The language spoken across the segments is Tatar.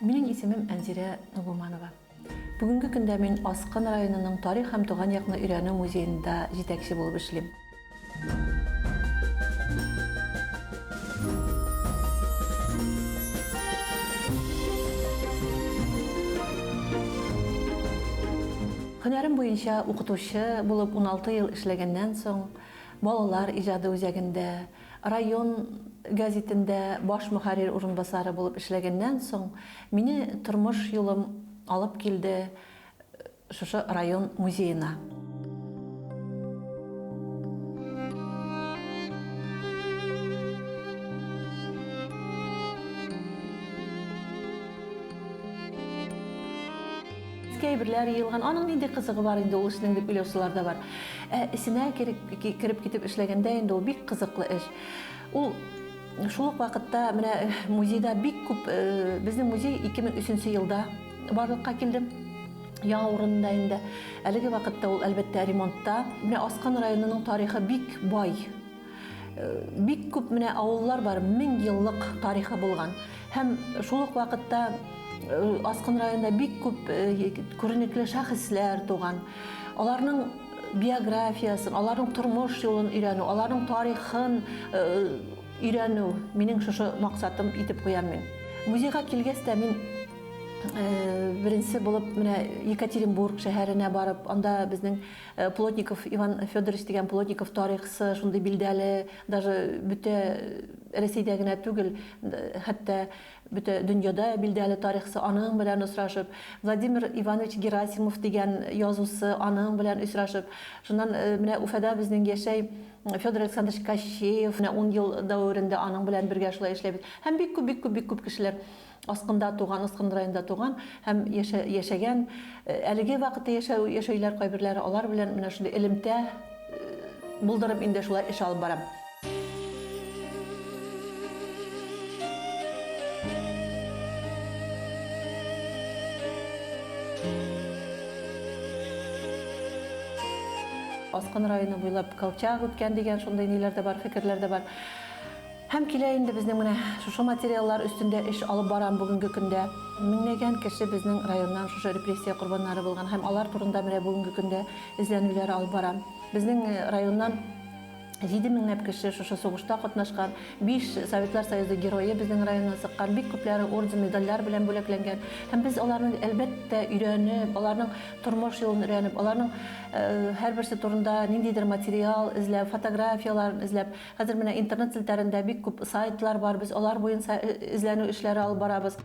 Минең исемем Әнзирә Нугуманова. Бүгенге көндә мин Аскын районының тарих һәм туган якны өйрәнү музеенда җитәкче булып эшлим. Һөнәрем буенча укытучы булып 16 ел эшләгәннән соң, балалар иҗады үзәгендә, район газетында баш мөхәррир урынбасары булып эшләгәннән соң, мине тормыш юлым алып килде шушы район музеена. Әйберләр йыелган, аның нинди кызыгы бар инде ул эшнең дип уйлаучылар да бар. Исенә кирип китеп эшләгәндә инде ул бик кызыклы эш. Ул шул ук вакытта менә музейда бик күп, безнең музей 2003 елда барлыкка килде. Яңа урында инде. Әлеге вакытта ул әлбәттә ремонтта. Менә Аскын районының тарихы бик бай. Бик күп менә авыллар бар, 1000 еллык тарихы булган. Һәм шул ук вакытта Аскын районында бик күп күренекле шәхесләр туган. Аларның биографиясын, аларның тормыш юлын өйрәнү, аларның тарихын өйрәнү минең шушы максатым итеп куям мин. Музейга килгәч тә мин беренче булып менә Екатеринбург шәһәренә барып, анда безнең Плотников Иван Федорович дигән Плотников тарихчысы, шундый билдәле, даже бөтә Россиядә генә түгел, хәтта бөтә дөньяда билдәле тарихчысы, аның белән очрашып, Владимир Иванович Герасимов дигән язучы, аның белән очрашып, шуннан менә Уфада безнең яшәй Федор Александрович Кощеев, 10 ел дәврендә аның белән бергә шулай эшләбез. Һәм бик күп кешеләр Аскында туган, Аскын районында туган һәм яшәгән, әлеге вакытта яшәүләр кайберләре, алар белән менә шундый элемтә булдырып инде шулай эш алып барам. Аскын районы буйлап Колчак үткән дигән шундый ниләр дә бар, фикерләр дә бар. Һәм килә инде безнең менә шушы материаллар өстендә эш алып барам бүгенге көндә. Меңләгән кеше безнең районнан шушы репрессия курбаннары булган һәм алар турында менә бүгенге көндә эзләнүләр алып барам. Безнең районнан 7000 кеше шушы сугышта катнашкан, 5 Советлар Союзы герое безнең районнан сыккан, бик күпләре орден, медальләр белән бүләкләнгән. Һәм без аларны әлбәттә өйрәнеп, аларның тормыш юлын өйрәнеп, аларның һәрберсе турында ниндидер материал эзләп, фотографияларын эзләп, хәзер менә интернет селтәрендә бик күп сайтлар бар, без алар буенча эзләнү эшләре алып барабыз.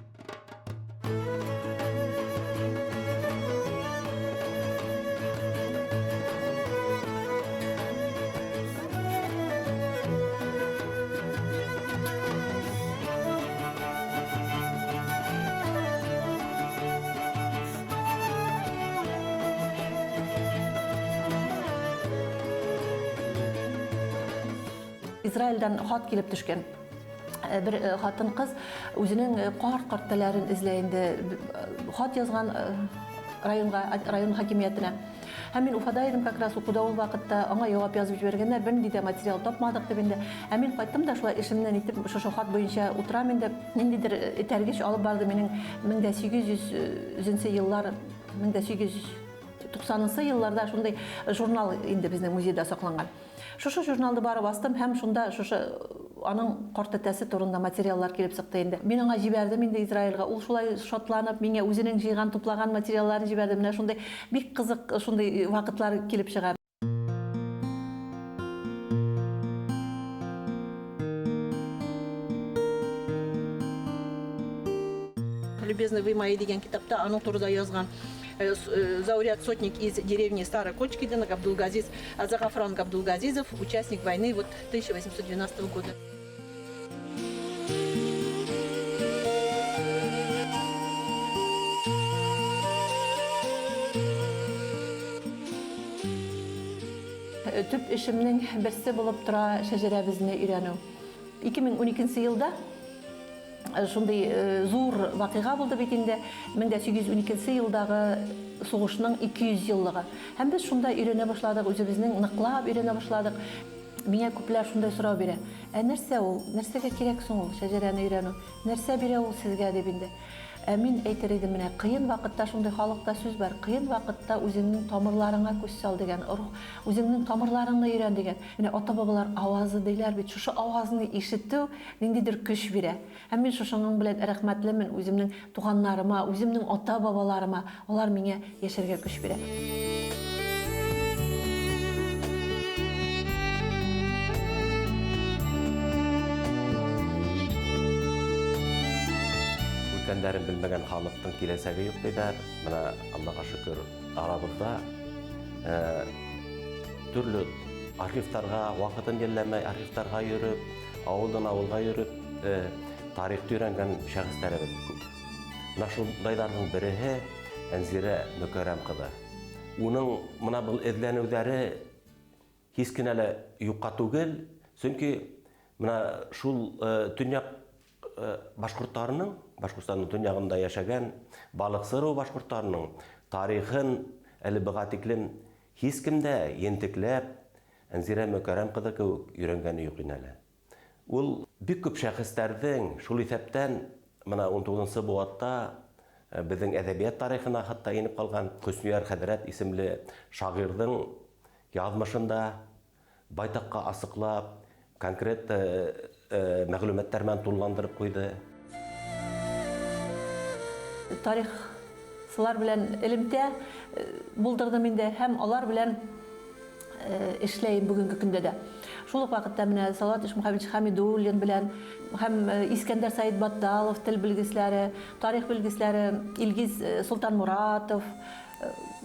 Израильдан хат килеп төшкән. Бер хатын кыз үзенең карт телләрен эзләй инде, хат язган район хакимиятенә. Һәм мин Уфада идем, как раз укуда ул вакытта аңа җавап язып җибәргәннәр, бернинди дә материал тапмадык дип инде. Мин кайттым да шулай эшемнән итеп шушы хат буенча утырам инде. Ниндидер этәргеч алып барды минең 1800 еллар, 1890 елларда шундый журнал инде безнең музейда сакланган. Шушы журналды барып астым һәм шунда шушы аның картәтәсе турында материаллар килеп сыкты инде. Мин аңа җибәрдем инде Израильгә. Ул шулай шатланып, миңа үзенең җыйган, туплаган материалларын җибәрде. Менә шундай бик кызык шундай вакытлар килеп чыга. Любезный вы мои дигән китапта аның турында язган. Зауряд сотник из деревни Старокочкина, Габдулгазиз, Загафран Габдулгазизов, участник войны 1812 года. Төп эшемнең берсе булып тора шәҗәрәбезне өйрәнү. 2012 елда шундый зур вакыйга булды бит инде 1812 елдагы сугышның 200 еллыгы. Һәм без шунда өйрәнә башладык, үзебезнең ныклап өйрәнә башладык. Миңа күпләр шундай сорау бирә. Нәрсә ул? Нәрсәгә кирәк соң ул шәҗәрәне өйрәнү? Нәрсә бирә ул сезгә дип инде. Мин әйтер идем, менә кыен вакытта шундый халыкта сүз бар. Кыен вакытта үзеңнең тамырларыңа күз сал дигән, үзеңнең тамырларыңны өйрән дигән. Менә ата-бабалар авазы диләр бит, шушы авазны ишетү ниндидер көч бирә. Һәм мин шушының белән рәхмәтлемен үземнең туганнарыма, үземнең ата-бабаларыма. Алар миңа яшәргә көч бирә. Үткәндәрен белмәгән халыктың киләсәге юк диләр. Менә Аллаһка шөкер, арабызда төрле архивларга вакытын йәлләмәй, архивларга йөреп, авылдан авылга йөреп, тарихты өйрәнгән шәхесләребез күп. Менә шундайларның береһе Әнзирә Мөкәррәм кызы. Уның менә бу эзләнүләре һич кенә лә юкка түгел, чөнки менә шул төньяк башкортларының, Башкортстанның төньягында яшәгән балыксыру башкортларының тарихын әле быга тиклем һич кемдә ентекләп Әнзирә Мөкәррәм кызы кебек өйрәнгәне юк иде әле. Ул бик күп шәхесләрнең шул исәптән менә 19-нчы буатта безнең әдәбият тарихына хәтта инеп калган Хөснияр хәзрәт исемле шагыйрьнең язмышында байтакка асыклап, конкрет мәгълүматлар белән тулыландырып куйды. Тарихчылар белән элемтә булдырдым инде һәм алар белән эшләйм бүгенге көндә дә. Шул ук вакытта менә Салават Ишмөхәммәтович Хәмидуллин белән һәм Искәндәр Саид Батталов тел белгечләре, тарих белгечләре, Илгиз Султанмуратов,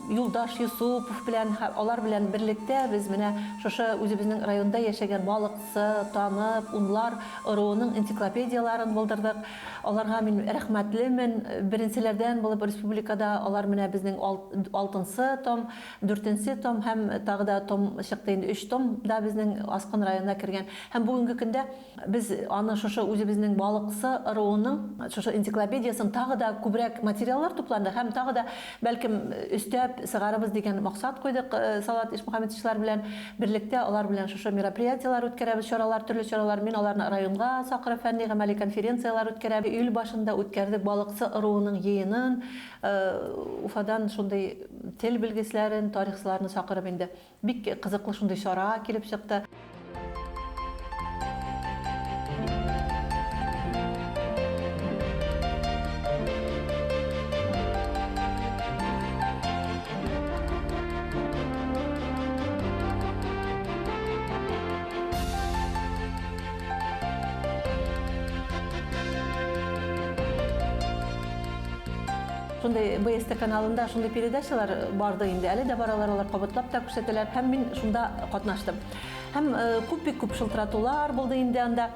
Юлдаш Юсупов белән алар белән берлектә без менә шушы үзебезнең районда яшәгән балыксы, танып, унлар ыруының энциклопедияларын булдырдык. Аларга мин рәхмәтлемен. Беренчеләрдән булып республикада алар менә безнең 6-нчы том, 4-нче том һәм тагы да том чыкты инде 3 том да безнең Аскын районына кергән. Һәм бүгенге көндә без аны шушы үзебезнең балыксы ыруының шушы энциклопедиясын тагы да күбрәк материаллар тупланды һәм тагы да бәлкем өстәп сыгарыбыз дигән максат куйдык Салават Ишмөхәммәтовчлар белән берлектә алар белән шушы мероприятиялар үткәрәбез, чаралар, төрле чаралар. Мин аларны районга сакырып фәнни гамәли конференциялар үткәрәбез. Июль башында үткәрдек балыксы ыруының йыйынын, Уфадан шундый тел белгечләрен, тарихчыларны сакырып инде. Бик кызыклы шундый чара килеп чыкты. Шундай БСТ каналында шундай передачалар барды инде, әле дә баралар, алар кабатлап та күрсәтәләр, һәм мин шунда катнаштым. Һәм күп шылтыратулар булды инде анда.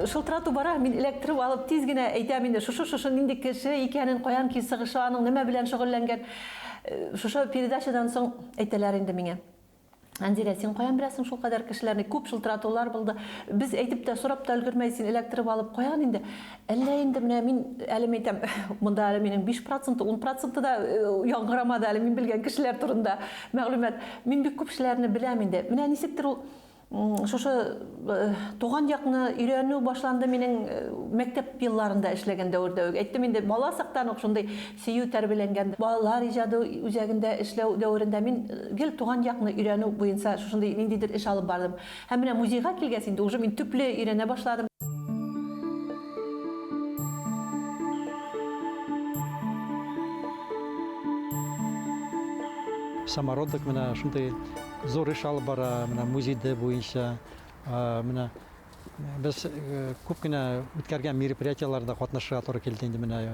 Шылтырату бара, мин электрип алып тиз генә әйтәм инде, шушы нинди кеше икәнен, каян кисыгышы, аның нимә белән шөгыльләнгән. Шушы передачадан соң әйтәләр инде миңа. Әнзирә, син каян беләсең шул кадәр кешеләрне, күп шылтыратулар булды. Без әйтеп тә сорап та өлгермәй, син электрип алып каян инде. Әллә инде менә мин әле әйтәм, монда әле минең 5%, 10% да яңгырамады әле мин белгән кешеләр турында мәгълүмат. Мин бик күп кешеләрне беләм инде. Менә нисектер ул шушы туган якны өйрәнү башланды минең мәктәп елларында эшләгән дәврдә. Әйттем инде, бала сактан ук шундый сөю тәрбияләнгән. Балалар иҗады үзәгендә эшләү дәврендә мин гел туган якны өйрәнү буенча шундый ниндидер эш алып бардым. Һәм менә музейга килгәс инде уже мин төпле өйрәнә башладым. Самородок менә шундый зур эш алып бара, менә музейда буенча, менә без күп кенә үткәргән мероприятияларда катнашырга туры килде инде. Менә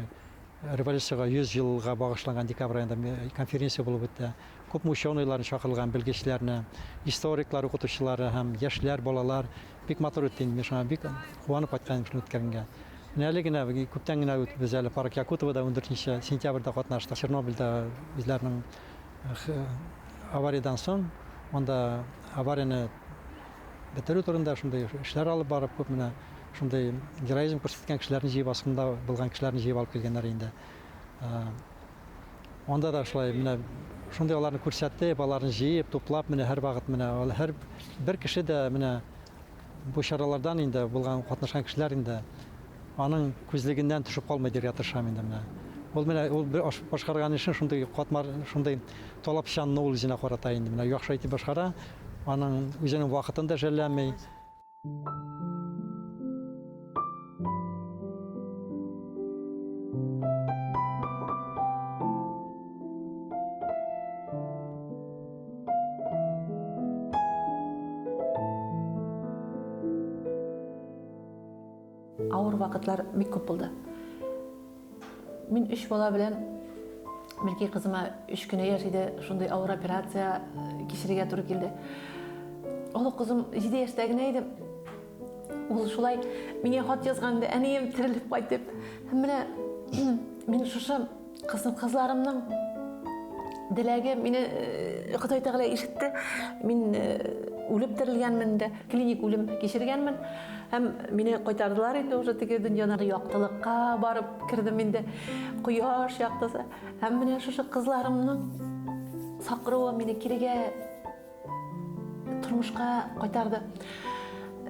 революциягә 100 елга багышланган декабрь аенда конференция булып үтте. Күп ученыйларны чакырылган, белгечләрне, историклар, укытучылары һәм яшьләр, балалар бик матур үтте инде. Шуңа бик куанып кайткан шуны үткәргәнгә. Менә әле генә күптән генә без әле Парк Якутовада 14 сентябрьдә катнаштык. Чернобыльдә үзләрнең авариядан соң, онда аварияны бетерү турында шундай эшләр алып барып, күп менә шундай героизм күрсәткән кешеләрне җыеп, асында булган кешеләрне җыеп алып килгәннәр инде. Онда да шулай менә шундай аларны күрсәтеп, аларны җыеп, туплап, менә һәр вакыт менә һәр бер кеше дә менә бу чаралардан инде булган катнашкан кешеләр инде аның күзлегеннән төшеп калмый диргә тырышам инде менә. Ул менә ул башкарган эшен шундый катмар, шундый талапчанны ул үзенә карата инде менә яхшы итеп башкара, аның үзенең вакытын да жәлләмәй. Ауыр вакытлар бик күп булды. Мин 3 бала белән Милки кызыма 3 көне яшиде, шундый ауыр операция кичерергә туры килде. Ул кызым 7 яшьтә генә иде. Ул шулай миңа хат язганды, әнием терелеп кайтып. Менә мин шушы кызларымның диләге мине Ходай Тәгалә ишетте. Мин үлеп терелгәнмен дә, клиник үлем кичергәнмен. Һәм мине кайтардылар инде уже теге дөньяны яктылыкка барып кирдем инде. Кояш яктысы. Һәм менә шушы кызларымның сакыруы мине кирегә тормышка кайтарды.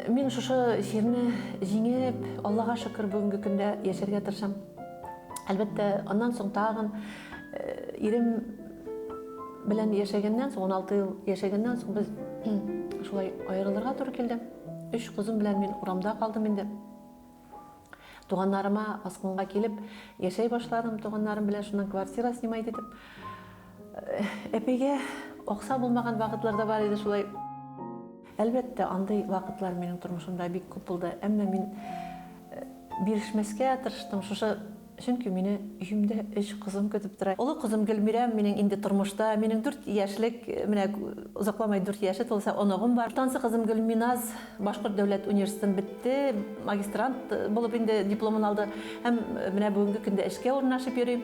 Мин шушы җирне җиңеп, Аллага шөкер бүгенге көндә яшәргә тырышам. Әлбәттә, аннан соң тагын ирем белән яшәгәннән соң, 16 ел яшәгәннән соң без шулай аерылырга туры килде. 3 кызым белән мин урамда калдым инде. Туганнарыма Аскынга килеп яшәй башладым, туганнарым белән шуннан квартира снимать итеп. Әпигә акса булмаган вакытлар да бар иде шулай. Әлбәттә, андай вакытлар минең тормышымда бик күп булды. Әмма мин бирешмәскә тырыштым. Шушы чөнки мине өйемдә 3 кызым көтеп тора. Олы кызым Гөлмирәм минең инде тормышта, минең 4 яшьлек, менә узакламай 4 яше тулса, оногым бар. Тансы кызым Гөлминаз Башкорт дәүләт университетын бетте, магистрант булып инде дипломын алды. Һәм менә бүгенге көндә эшкә урнашып йөри.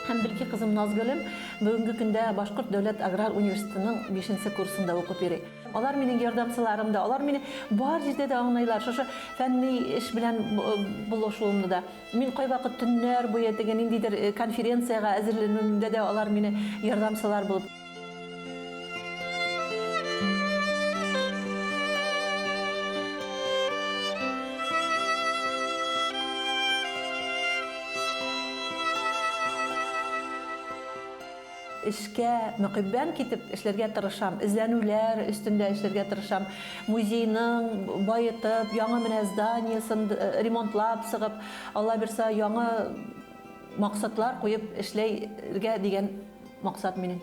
Һәм Билки кызым Назгөлем бүгенге көндә Башкорт дәүләт аграр университетының 5нче курсында укып йөри. Алар минең ярдәмчыларым да, алар мине бар җирдә дә аңлайлар. Шушы фәнни эш белән булышуымны да. Мин кайвакыт төннәр буе теге ниндидер конференцияга әзерләнүемдә дә алар мине ярдәмчылар булып. Эшкә мөкиббән китеп эшләргә тырышам, эзләнүләр өстендә эшләргә тырышам. Музейның байытып, яңа менә зданиесын ремонтлап сыгып, Алла бирсә, яңа максатлар куеп эшләргә дигән максат минең.